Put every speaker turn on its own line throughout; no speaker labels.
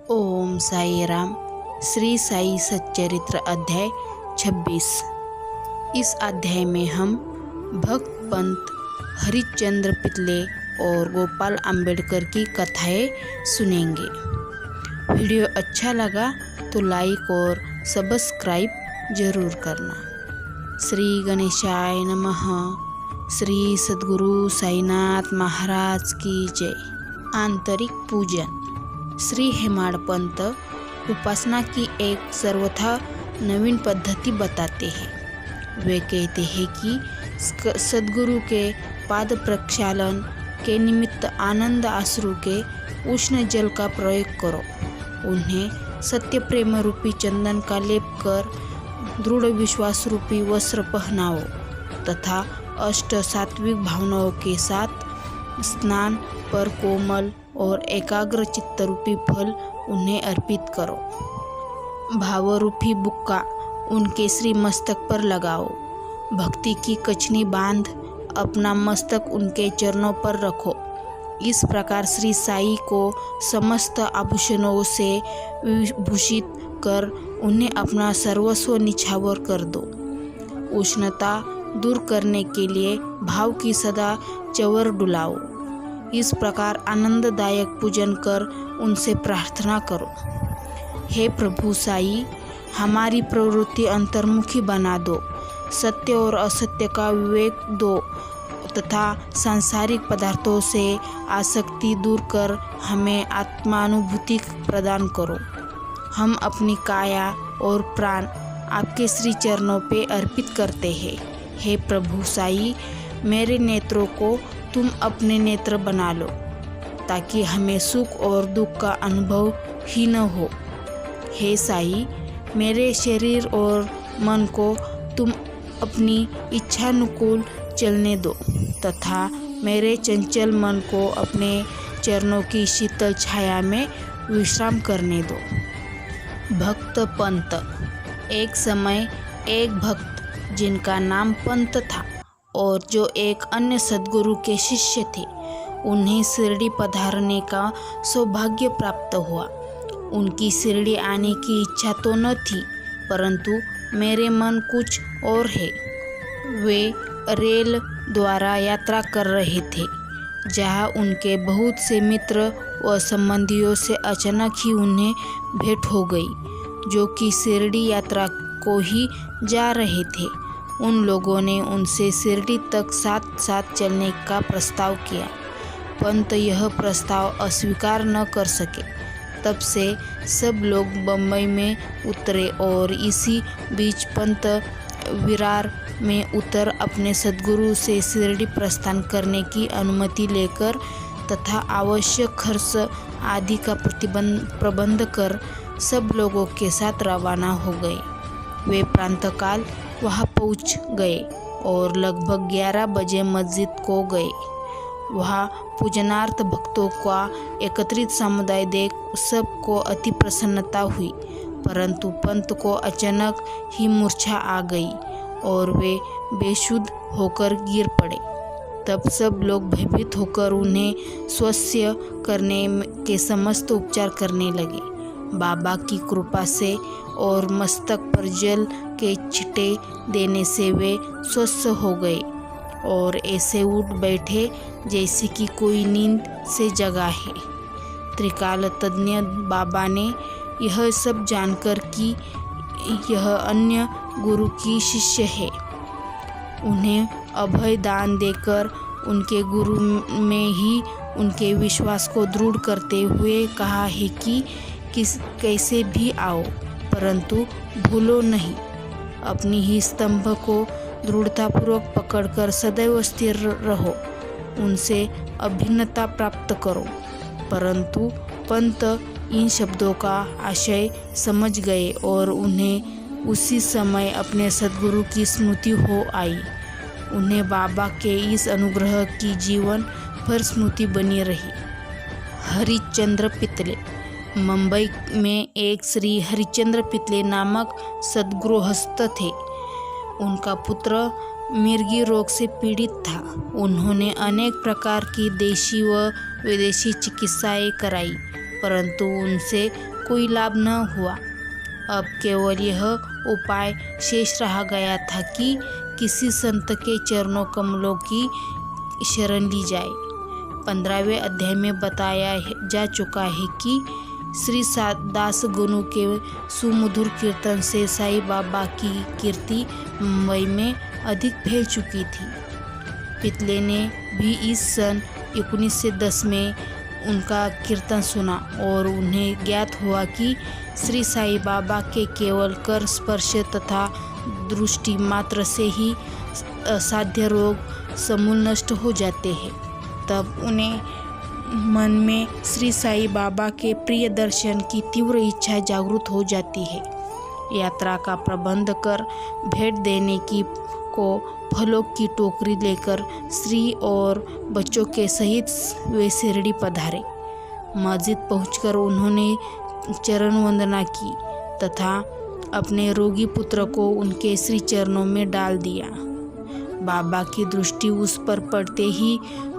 ओम साई राम। श्री साई सच्चरित्र अध्याय 26। इस अध्याय में हम भक्त पंत हरिश्चंद्र पितले और गोपाल आंबेडकर की कथाएं सुनेंगे। वीडियो अच्छा लगा तो लाइक और सब्सक्राइब जरूर करना। श्री गणेशाय नमः। श्री सद्गुरु साईनाथ महाराज की जय। आंतरिक पूजन। श्री हेमाडपंत उपासना की एक सर्वथा नवीन पद्धति बताते हैं। वे कहते हैं कि सद्गुरु के पाद प्रक्षालन के निमित्त आनंद आश्रु के उष्ण जल का प्रयोग करो। उन्हें सत्य प्रेम रूपी चंदन का लेप कर दृढ़ विश्वास रूपी वस्त्र पहनाओ तथा अष्ट सात्विक भावनाओं के साथ स्नान पर कोमल और एकाग्र चित्त रूपी फल उन्हें अर्पित करो। भावरूपी बुक्का उनके श्री मस्तक पर लगाओ। भक्ति की कछनी बांध अपना मस्तक उनके चरणों पर रखो। इस प्रकार श्री साई को समस्त आभूषणों से भूषित कर उन्हें अपना सर्वस्व निछावर कर दो। उष्णता दूर करने के लिए भाव की सदा चवर डुलाओ। इस प्रकार आनंददायक पूजन कर उनसे प्रार्थना करो, हे प्रभु साई, हमारी प्रवृत्ति अंतर्मुखी बना दो, सत्य और असत्य का विवेक दो तथा सांसारिक पदार्थों से आसक्ति दूर कर हमें आत्मानुभूति प्रदान करो। हम अपनी काया और प्राण आपके श्री चरणों पे अर्पित करते हैं। हे प्रभु साई, मेरे नेत्रों को तुम अपने नेत्र बना लो ताकि हमें सुख और दुख का अनुभव ही न हो। हे साई, मेरे शरीर और मन को तुम अपनी इच्छानुकूल चलने दो तथा मेरे चंचल मन को अपने चरणों की शीतल छाया में विश्राम करने दो। भक्त पंत। एक समय एक भक्त जिनका नाम पंत था और जो एक अन्य सद्गुरु के शिष्य थे, उन्हें शिरडी पधारने का सौभाग्य प्राप्त हुआ। उनकी शिरडी आने की इच्छा तो न थी, परंतु मेरे मन कुछ और है। वे रेल द्वारा यात्रा कर रहे थे, जहाँ उनके बहुत से मित्र व संबंधियों से अचानक ही उन्हें भेंट हो गई, जो कि शिरडी यात्रा को ही जा रहे थे। उन लोगों ने उनसे शिरडी तक साथ साथ चलने का प्रस्ताव किया। पंत यह प्रस्ताव अस्वीकार न कर सके। तब से सब लोग बम्बई में उतरे और इसी बीच पंत विरार में उतर अपने सद्गुरु से शिरडी प्रस्थान करने की अनुमति लेकर तथा आवश्यक खर्च आदि का प्रबंध कर सब लोगों के साथ रवाना हो गए। वे प्रातःकाल वहाँ पहुँच गए और लगभग 11 बजे मस्जिद को गए। वहाँ पूजनार्थ भक्तों का एकत्रित समुदाय देख सबको अति प्रसन्नता हुई, परंतु पंत को अचानक ही मूर्छा आ गई और वे बेसुध होकर गिर पड़े। तब सब लोग भयभीत होकर उन्हें स्वस्थ करने के समस्त उपचार करने लगे। बाबा की कृपा से और मस्तक पर जल के छिटे देने से वे स्वस्थ हो गए और ऐसे उठ बैठे जैसे कि कोई नींद से जगा है। त्रिकाल तज्ञ बाबा ने यह सब जानकर कि यह अन्य गुरु की शिष्य है, उन्हें अभय दान देकर उनके गुरु में ही उनके विश्वास को दृढ़ करते हुए कहा है कि कैसे भी आओ, परंतु भूलो नहीं। अपनी ही स्तंभ को दृढ़तापूर्वक पकड़कर सदैव स्थिर रहो, उनसे अभिन्नता प्राप्त करो। परंतु पंत इन शब्दों का आशय समझ गए और उन्हें उसी समय अपने सद्गुरु की स्मृति हो आई। उन्हें बाबा के इस अनुग्रह की जीवन भर स्मृति बनी रही। हरिश्चंद्र पितले। मुंबई में एक श्री हरिश्चंद्र पितले नामक सद्गृहस्थ थे। उनका पुत्र मिर्गी रोग से पीड़ित था। उन्होंने अनेक प्रकार की देशी व विदेशी चिकित्साएं कराई, परंतु उनसे कोई लाभ न हुआ। अब केवल यह उपाय शेष रह गया था कि किसी संत के चरणों कमलों की शरण ली जाए। 15वें अध्याय में बताया जा चुका है कि श्री दास गुरु के सुमधुर कीर्तन से साईं बाबा की कीर्ति मुंबई में अधिक फैल चुकी थी। पितले ने भी इस सन 1910 में उनका कीर्तन सुना और उन्हें ज्ञात हुआ कि श्री साईं बाबा के केवल कर स्पर्श तथा दृष्टि मात्र से ही असाध्य रोग समूल नष्ट हो जाते हैं। तब उन्हें मन में श्री साईं बाबा के प्रिय दर्शन की तीव्र इच्छा जागृत हो जाती है। यात्रा का प्रबंध कर भेंट देने की को फलों की टोकरी लेकर स्त्री और बच्चों के सहित वे शिरडी पधारे। मस्जिद पहुंचकर उन्होंने चरण वंदना की तथा अपने रोगी पुत्र को उनके श्री चरणों में डाल दिया। बाबा की दृष्टि उस पर पड़ते ही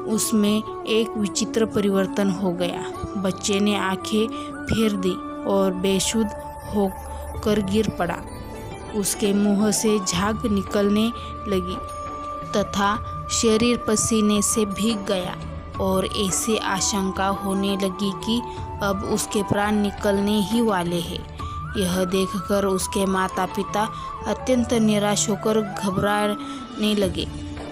उसमें एक विचित्र परिवर्तन हो गया। बच्चे ने आंखें फेर दी और बेसुध होकर गिर पड़ा। उसके मुंह से झाग निकलने लगी तथा शरीर पसीने से भीग गया और ऐसी आशंका होने लगी कि अब उसके प्राण निकलने ही वाले हैं। यह देखकर उसके माता पिता अत्यंत निराश होकर घबराने लगे।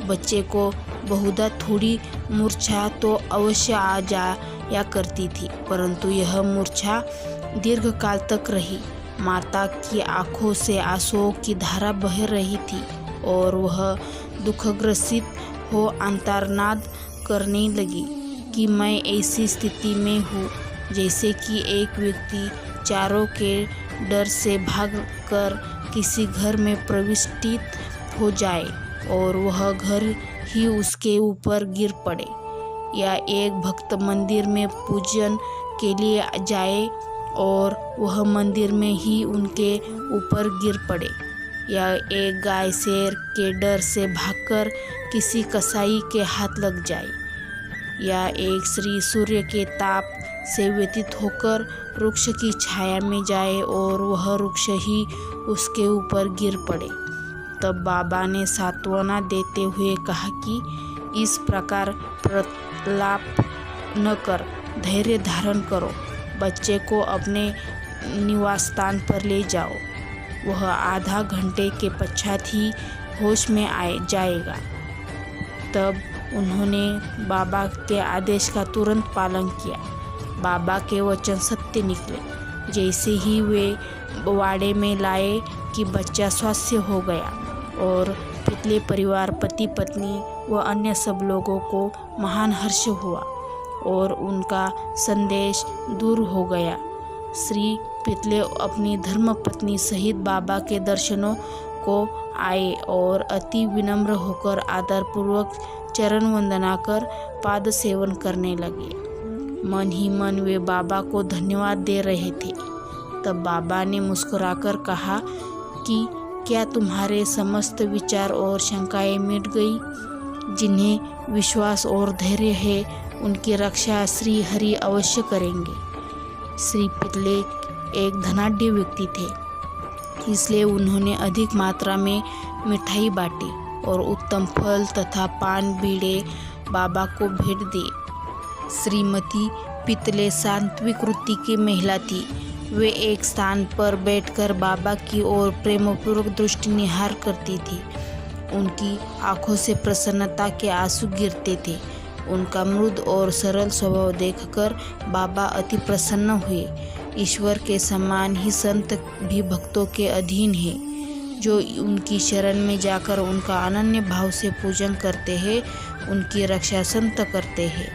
बच्चे को बहुधा थोड़ी मूर्छा तो अवश्य आ जाया करती थी, परंतु यह मूर्छा दीर्घ काल तक रही। माता की आंखों से आंसुओं की धारा बह रही थी और वह दुखग्रसित हो अंतर्नाद करने लगी कि मैं ऐसी स्थिति में हूँ जैसे कि एक व्यक्ति चारों के डर से भागकर किसी घर में प्रविष्टित हो जाए और वह घर ही उसके ऊपर गिर पड़े, या एक भक्त मंदिर में पूजन के लिए जाए और वह मंदिर में ही उनके ऊपर गिर पड़े, या एक गाय शेर के डर से भागकर किसी कसाई के हाथ लग जाए, या एक स्त्री सूर्य के ताप से व्यतीत होकर वृक्ष की छाया में जाए और वह वृक्ष ही उसके ऊपर गिर पड़े। तब बाबा ने सांत्वना देते हुए कहा कि इस प्रकार प्रलाप न कर, धैर्य धारण करो, बच्चे को अपने निवास स्थान पर ले जाओ, वह आधा घंटे के पश्चात ही होश में जाएगा। तब उन्होंने बाबा के आदेश का तुरंत पालन किया। बाबा के वचन सत्य निकले। जैसे ही वे वाड़े में लाए कि बच्चा स्वस्थ हो गया और पितले परिवार, पति पत्नी व अन्य सब लोगों को महान हर्ष हुआ और उनका संदेश दूर हो गया। श्री पितले अपनी धर्मपत्नी सहित बाबा के दर्शनों को आए और अति विनम्र होकर आदरपूर्वक चरण वंदना कर पाद सेवन करने लगे। मन ही मन वे बाबा को धन्यवाद दे रहे थे। तब बाबा ने मुस्कुराकर कहा कि क्या तुम्हारे समस्त विचार और शंकाएं मिट गई? जिन्हें विश्वास और धैर्य है उनकी रक्षा श्री हरि अवश्य करेंगे। श्री पितले एक धनाढ्य व्यक्ति थे, इसलिए उन्होंने अधिक मात्रा में मिठाई बांटी और उत्तम फल तथा पान बीड़े बाबा को भेंट दिए। श्रीमती पितले सात्विक वृत्ति की महिला थी। वे एक स्थान पर बैठकर बाबा की ओर प्रेमपूर्वक दृष्टि निहार करती थी। उनकी आंखों से प्रसन्नता के आंसू गिरते थे। उनका मृदु और सरल स्वभाव देखकर बाबा अति प्रसन्न हुए। ईश्वर के समान ही संत भी भक्तों के अधीन है। जो उनकी शरण में जाकर उनका अनन्य भाव से पूजन करते हैं, उनकी रक्षा संत करते हैं।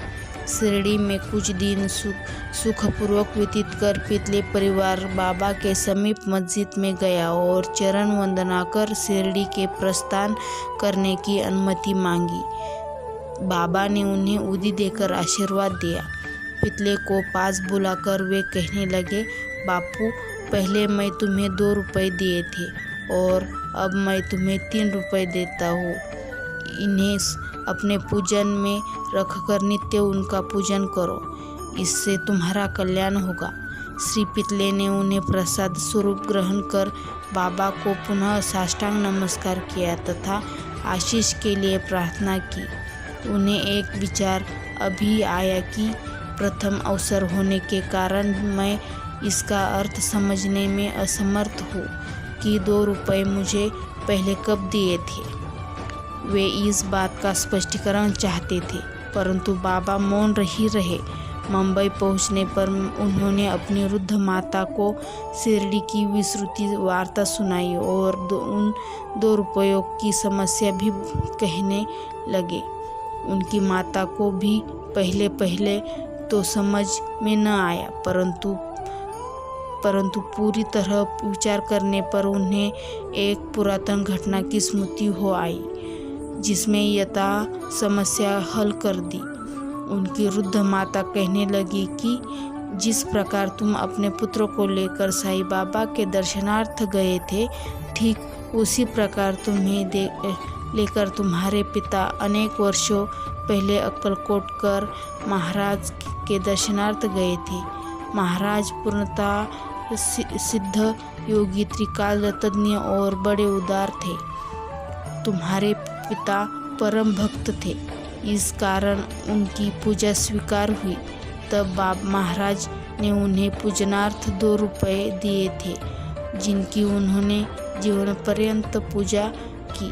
शिरडी में कुछ दिन सुखपूर्वक व्यतीत कर पितले परिवार बाबा के समीप मस्जिद में गया और चरण वंदना कर शिरडी के प्रस्थान करने की अनुमति मांगी। बाबा ने उन्हें उदी देकर आशीर्वाद दिया। पितले को पास बुलाकर वे कहने लगे, बापू, पहले मैं तुम्हें 2 रुपये दिए थे और अब मैं तुम्हें 3 रुपये देता हूँ। इन्हें अपने पूजन में रखकर नित्य उनका पूजन करो, इससे तुम्हारा कल्याण होगा। श्री पितले ने उन्हें प्रसाद स्वरूप ग्रहण कर बाबा को पुनः साष्टांग नमस्कार किया तथा आशीष के लिए प्रार्थना की। उन्हें एक विचार अभी आया कि प्रथम अवसर होने के कारण मैं इसका अर्थ समझने में असमर्थ हूँ कि 2 रुपये मुझे पहले कब दिए थे। वे इस बात का स्पष्टीकरण चाहते थे, परंतु बाबा मौन ही रहे। मुंबई पहुंचने पर उन्होंने अपनी वृद्ध माता को शिरडी की विस्तृत वार्ता सुनाई और उन 2 रुपयों की समस्या भी कहने लगे। उनकी माता को भी पहले तो समझ में न आया, परंतु पूरी तरह विचार करने पर उन्हें एक पुरातन घटना की स्मृति हो आई जिसमें यथा समस्या हल कर दी। उनकी वृद्ध माता कहने लगी कि जिस प्रकार तुम अपने पुत्र को लेकर साईं बाबा के दर्शनार्थ गए थे, ठीक उसी प्रकार तुम्हें लेकर तुम्हारे पिता अनेक वर्षों पहले अक्कलकोट कर महाराज के दर्शनार्थ गए थे। महाराज पूर्णतः सिद्ध योगी, त्रिकाल तज्ञ और बड़े उदार थे। तुम्हारे पिता परम भक्त थे, इस कारण उनकी पूजा स्वीकार हुई। तब महाराज ने उन्हें पूजनार्थ 2 रुपये दिए थे, जिनकी उन्होंने जीवन पर्यंत पूजा की।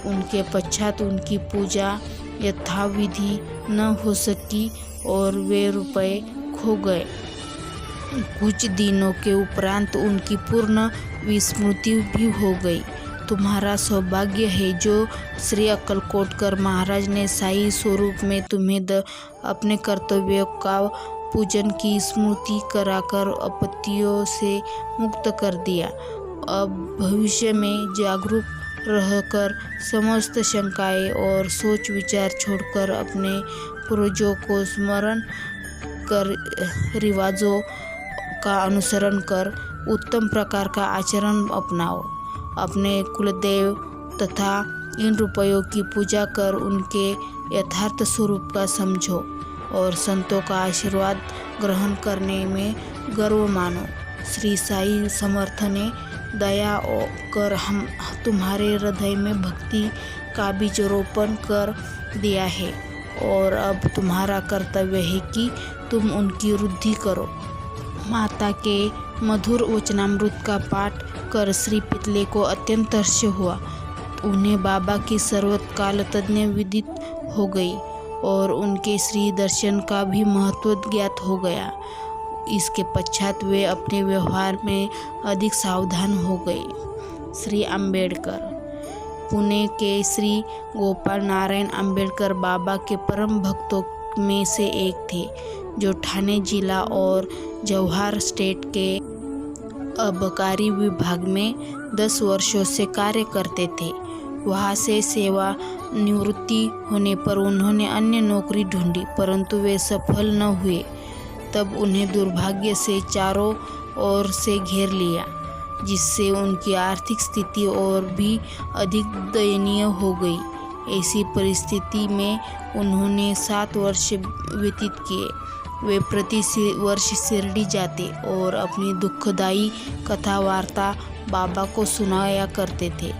उनके पश्चात उनकी पूजा यथाविधि न हो सकी और वे रुपये खो गए। कुछ दिनों के उपरांत उनकी पूर्ण विस्मृति भी हो गई। तुम्हारा सौभाग्य है जो श्री अक्कलकोटकर महाराज ने साई स्वरूप में तुम्हें अपने कर्तव्यों का पूजन की स्मृति कराकर आपत्तियों से मुक्त कर दिया। अब भविष्य में जागरूक रहकर समस्त शंकाएं और सोच विचार छोड़कर अपने पूर्वजों को स्मरण कर रिवाजों का अनुसरण कर उत्तम प्रकार का आचरण अपनाओ। अपने कुलदेव तथा इन रुपयों की पूजा कर उनके यथार्थ स्वरूप का समझो और संतों का आशीर्वाद ग्रहण करने में गर्व मानो। श्री साई समर्थ ने दया कर हम तुम्हारे हृदय में भक्ति का बीज रोपण कर दिया है और अब तुम्हारा कर्तव्य है कि तुम उनकी वृद्धि करो। माता के मधुर वचनामृत का पाठ कर श्री पितले को अत्यंत हर्ष हुआ। उन्हें बाबा की सर्वकाल तज्ञ विदित हो गई और उनके श्री दर्शन का भी महत्व ज्ञात हो गया। इसके पश्चात वे अपने व्यवहार में अधिक सावधान हो गए। श्री अम्बेडकर। पुणे के श्री गोपाल नारायण अम्बेडकर बाबा के परम भक्तों में से एक थे, जो ठाणे जिला और जवाहर स्टेट के आबकारी विभाग में 10 वर्षों से कार्य करते थे। वहाँ से सेवा निवृत्ति होने पर उन्होंने अन्य नौकरी ढूंढी, परंतु वे सफल न हुए। तब उन्हें दुर्भाग्य से चारों ओर से घेर लिया, जिससे उनकी आर्थिक स्थिति और भी अधिक दयनीय हो गई। ऐसी परिस्थिति में उन्होंने 7 वर्ष व्यतीत किए। वे प्रति वर्ष शिरडी जाते और अपनी दुखदायी कथा वार्ता बाबा को सुनाया करते थे।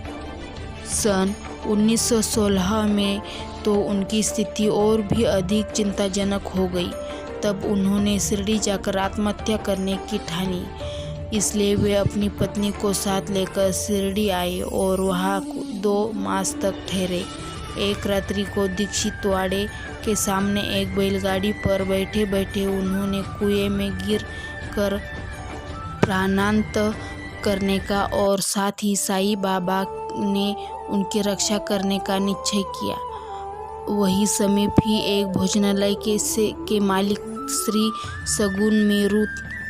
सन 1916 में तो उनकी स्थिति और भी अधिक चिंताजनक हो गई। तब उन्होंने शिरडी जाकर आत्महत्या करने की ठानी। इसलिए वे अपनी पत्नी को साथ लेकर शिरडी आए और वहाँ 2 मास तक ठहरे। एक रात्रि को दीक्षितवाड़े के सामने एक बैलगाड़ी पर बैठे बैठे उन्होंने कुएं में गिर कर प्राणांत करने का और साथ ही साईं बाबा ने उनकी रक्षा करने का निश्चय किया। वही समय भी एक भोजनालय के मालिक श्री सगुन मेरू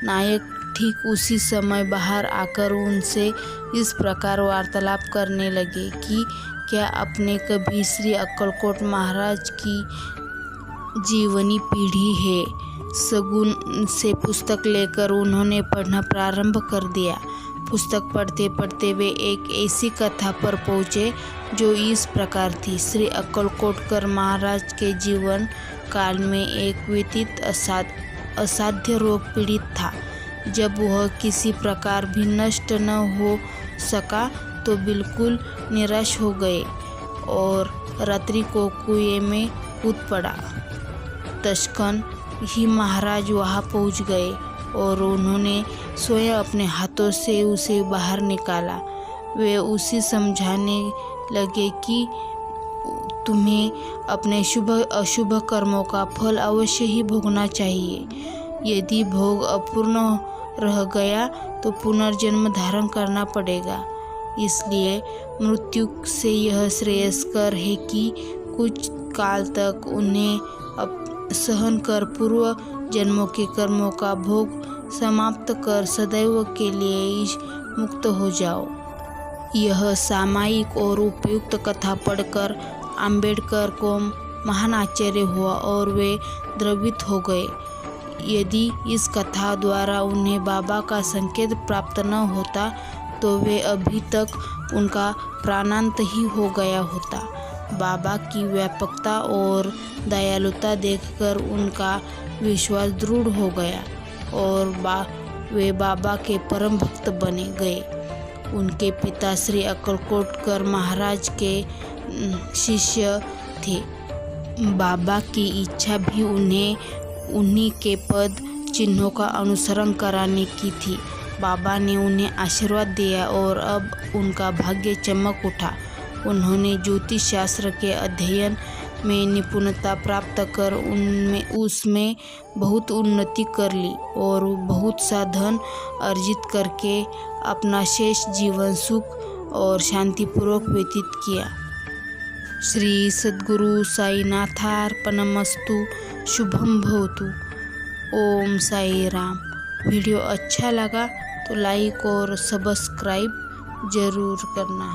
नायक ठीक उसी समय बाहर आकर उनसे इस प्रकार वार्तालाप करने लगे कि क्या आपने कभी श्री अक्कलकोट महाराज की जीवनी पढ़ी है? सगुन से पुस्तक लेकर उन्होंने पढ़ना प्रारंभ कर दिया। पुस्तक पढ़ते पढ़ते वे एक ऐसी कथा पर पहुँचे जो इस प्रकार थी। श्री अक्कलकोटकर महाराज के जीवन काल में एक व्यतीत असाध्य रोग पीड़ित था, जब वह किसी प्रकार भी नष्ट न हो सका तो बिल्कुल निराश हो गए और रात्रि को कुएं में कूद पड़ा। तक्षण ही महाराज वहां पहुंच गए और उन्होंने स्वयं अपने हाथों से उसे बाहर निकाला। वे उसे समझाने लगे कि तुम्हें अपने शुभ अशुभ कर्मों का फल अवश्य ही भोगना चाहिए। यदि भोग अपूर्ण रह गया तो पुनर्जन्म धारण करना पड़ेगा। इसलिए मृत्यु से यह श्रेयस्कर है कि कुछ काल तक उन्हें सहन कर पूर्व जन्मों के कर्मों का भोग समाप्त कर सदैव के लिए मुक्त हो जाओ। यह सामायिक और उपयुक्त कथा पढ़कर आम्बेडकर को महान आश्चर्य हुआ और वे द्रवित हो गए। यदि इस कथा द्वारा उन्हें बाबा का संकेत प्राप्त न होता तो वे अभी तक उनका प्राणांत ही हो गया होता। बाबा की व्यापकता और दयालुता देखकर उनका विश्वास दृढ़ हो गया और वे बाबा के परम भक्त बने गए। उनके पिता श्री अक्कलकोटकर महाराज के शिष्य थे। बाबा की इच्छा भी उन्हीं के पद चिन्हों का अनुसरण कराने की थी। बाबा ने उन्हें आशीर्वाद दिया और अब उनका भाग्य चमक उठा। उन्होंने ज्योतिष शास्त्र के अध्ययन में निपुणता प्राप्त कर उसमें बहुत उन्नति कर ली और बहुत सा धन अर्जित करके अपना शेष जीवन सुख और शांतिपूर्वक व्यतीत किया। श्री सद्गुरु साईनाथार्पणमस्तु। शुभम भवतु। ओम साई राम। वीडियो अच्छा लगा तो लाइक और सब्सक्राइब जरूर करना।